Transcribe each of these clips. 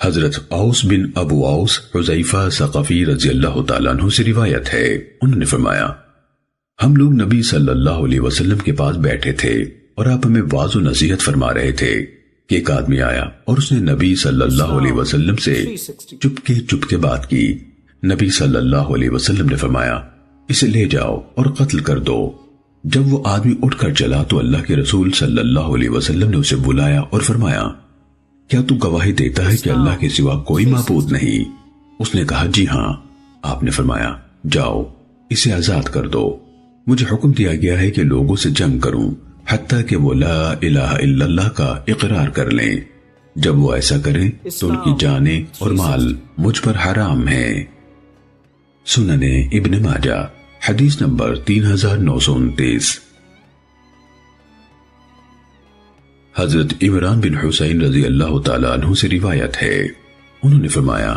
حضرت اوس بن ابو اوس حذیفہ ثقفی رضی اللہ تعالیٰ عنہ سے روایت ہے، انہوں نے فرمایا ہم لوگ نبی صلی اللہ علیہ وسلم کے پاس بیٹھے تھے اور آپ ہمیں واعظ و نصیحت فرما رہے تھے کہ ایک آدمی آیا اور اس نے نبی صلی اللہ علیہ وسلم سے چپ کے بات کی۔ نبی صلی اللہ علیہ وسلم نے فرمایا اسے لے جاؤ اور قتل کر دو۔ جب وہ آدمی اٹھ کر چلا تو اللہ کے رسول صلی اللہ علیہ وسلم نے اسے بلایا اور فرمایا کیا تو گواہی دیتا ہے کہ اللہ کے سوا کوئی معبود نہیں؟ اس نے کہا جی ہاں۔ آپ نے فرمایا جاؤ اسے آزاد کر دو، مجھے حکم دیا گیا ہے کہ لوگوں سے جنگ کروں حتیٰ کہ وہ لا الہ الا اللہ کا اقرار کر لیں۔ جب وہ ایسا کریں تو ان کی جانیں اور مال مجھ پر حرام ہیں۔ سنن ابن ماجہ حدیث نمبر 3929۔ حضرت عمران بن حسین رضی اللہ تعالیٰ عنہ سے روایت ہے، انہوں نے فرمایا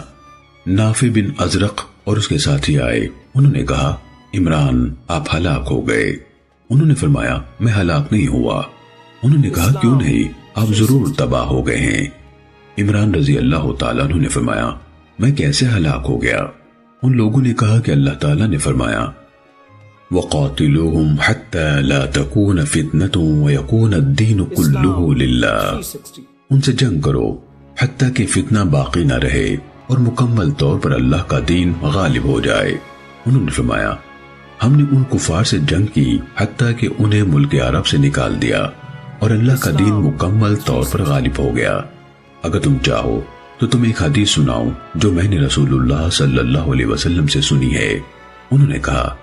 نافع بن ازرق اور اس کے ساتھی آئے، انہوں نے کہا عمران آپ ہلاک ہو گئے۔ انہوں نے فرمایا میں ہلاک نہیں ہوا۔ انہوں نے کہا کیوں نہیں؟ آپ ضرور تباہ ہو گئے ہیں۔ عمران رضی اللہ تعالیٰ عنہ نے فرمایا میں کیسے ہلاک ہو گیا؟ ان لوگوں نے کہا کہ اللہ تعالیٰ نے فرمایا وَقَاتِلُوهُمْ حَتَّى لَا تَكُونَ فِتْنَةٌ وَيَكُونَ الدِّينُ كُلُّهُ لِلَّهِ، ان سے جنگ کرو حتیٰ کہ فتنہ باقی نہ رہے اور مکمل طور پر اللہ کا دین غالب ہو جائے۔ انہوں نے فرمایا ہم نے ان کفار سے جنگ کی حتیٰ کہ انہیں ملک عرب سے نکال دیا اور اللہ کا دین مکمل طور پر غالب ہو گیا۔ اگر تم چاہو تو تم ایک حدیث سناؤں جو میں نے رسول اللہ صلی اللہ علیہ وسلم سے سنی ہے۔ انہوں نے کہا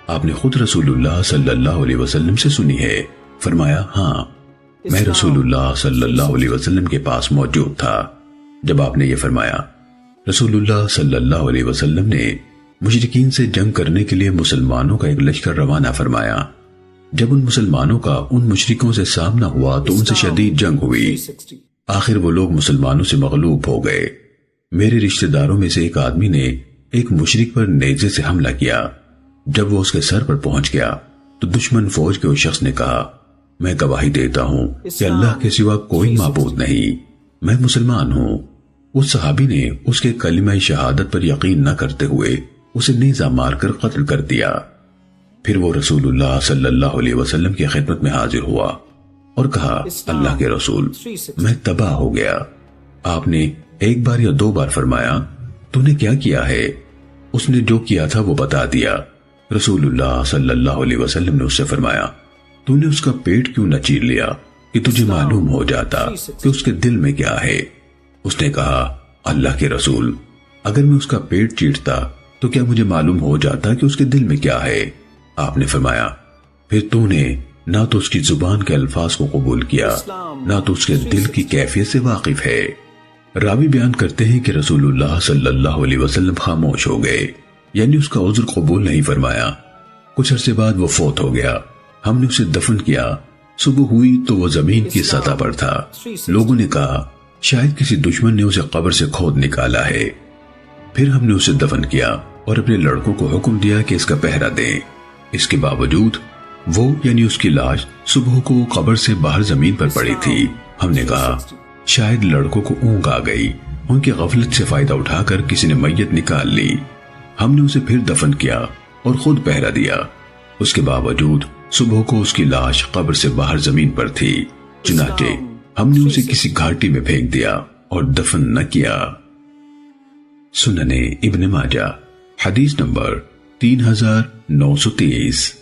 آپ نے خود رسول اللہ صلی اللہ علیہ وسلم سے سنی ہے؟ فرمایا ہاں، میں رسول اللہ صلی اللہ علیہ وسلم کے پاس موجود تھا جب آپ نے یہ فرمایا۔ رسول اللہ صلی اللہ علیہ وسلم نے مشرکین سے جنگ کرنے کے لیے مسلمانوں کا ایک لشکر روانہ فرمایا۔ جب ان مسلمانوں کا ان مشرکوں سے سامنا ہوا تو ان سے شدید جنگ ہوئی، آخر وہ لوگ مسلمانوں سے مغلوب ہو گئے۔ میرے رشتہ داروں میں سے ایک آدمی نے ایک مشرک پر نیزے سے حملہ کیا۔ جب وہ اس کے سر پر پہنچ گیا تو دشمن فوج کے اس شخص نے کہا میں گواہی دیتا ہوں کہ اللہ کے سوا کوئی معبود نہیں، میں مسلمان ہوں۔ اس صحابی نے اس کے کلمہ شہادت پر یقین نہ کرتے ہوئے اسے نیزہ مار کر قتل کر دیا۔ پھر وہ رسول اللہ صلی اللہ علیہ وسلم کی خدمت میں حاضر ہوا اور کہا اللہ کے رسول میں تباہ ہو گیا۔ آپ نے ایک بار یا دو بار فرمایا تو نے کیا کیا ہے؟ اس نے جو کیا تھا وہ بتا دیا۔ رسول اللہ صلی اللہ علیہ وسلم نے اس سے فرمایا تو نے اس کا پیٹ کیوں نہ چیر لیا کہ تجھے معلوم ہو جاتا کہ اس کے دل میں کیا ہے؟ اس نے کہا اللہ کے رسول اگر میں اس کا پیٹ چیرتا تو کیا مجھے معلوم ہو جاتا کہ اس کے دل میں کیا ہے؟ آپ نے فرمایا پھر تو نے نہ تو اس کی زبان کے الفاظ کو قبول کیا نہ تو اس کے دل کی کیفیت سے واقف ہے۔ راوی بیان کرتے ہیں کہ رسول اللہ صلی اللہ علیہ وسلم خاموش ہو گئے، یعنی اس کا عذر قبول نہیں فرمایا۔ کچھ عرصے بعد وہ فوت ہو گیا، ہم نے اسے دفن کیا۔ صبح ہوئی تو وہ زمین کی سطح پر تھا۔ لوگوں نے کہا شاید کسی دشمن نے اسے قبر سے کھود نکالا ہے۔ پھر ہم نے اسے دفن کیا اور اپنے لڑکوں کو حکم دیا کہ اس کا پہرا دیں۔ اس کے باوجود وہ یعنی اس کی لاش صبح کو قبر سے باہر زمین پر پڑی تھی۔ ہم نے کہا شاید لڑکوں کو اونگ آ گئی، ان کی غفلت سے فائدہ اٹھا کر کسی نے میت نکال لی۔ ہم نے اسے پھر دفن کیا اور خود پہرا دیا۔ اس کے باوجود صبح کو اس کی لاش قبر سے باہر زمین پر تھی، چنانچہ ہم نے اسے کسی گھاٹی میں پھینک دیا اور دفن نہ کیا۔ سنن ابن ماجہ حدیث نمبر 3930۔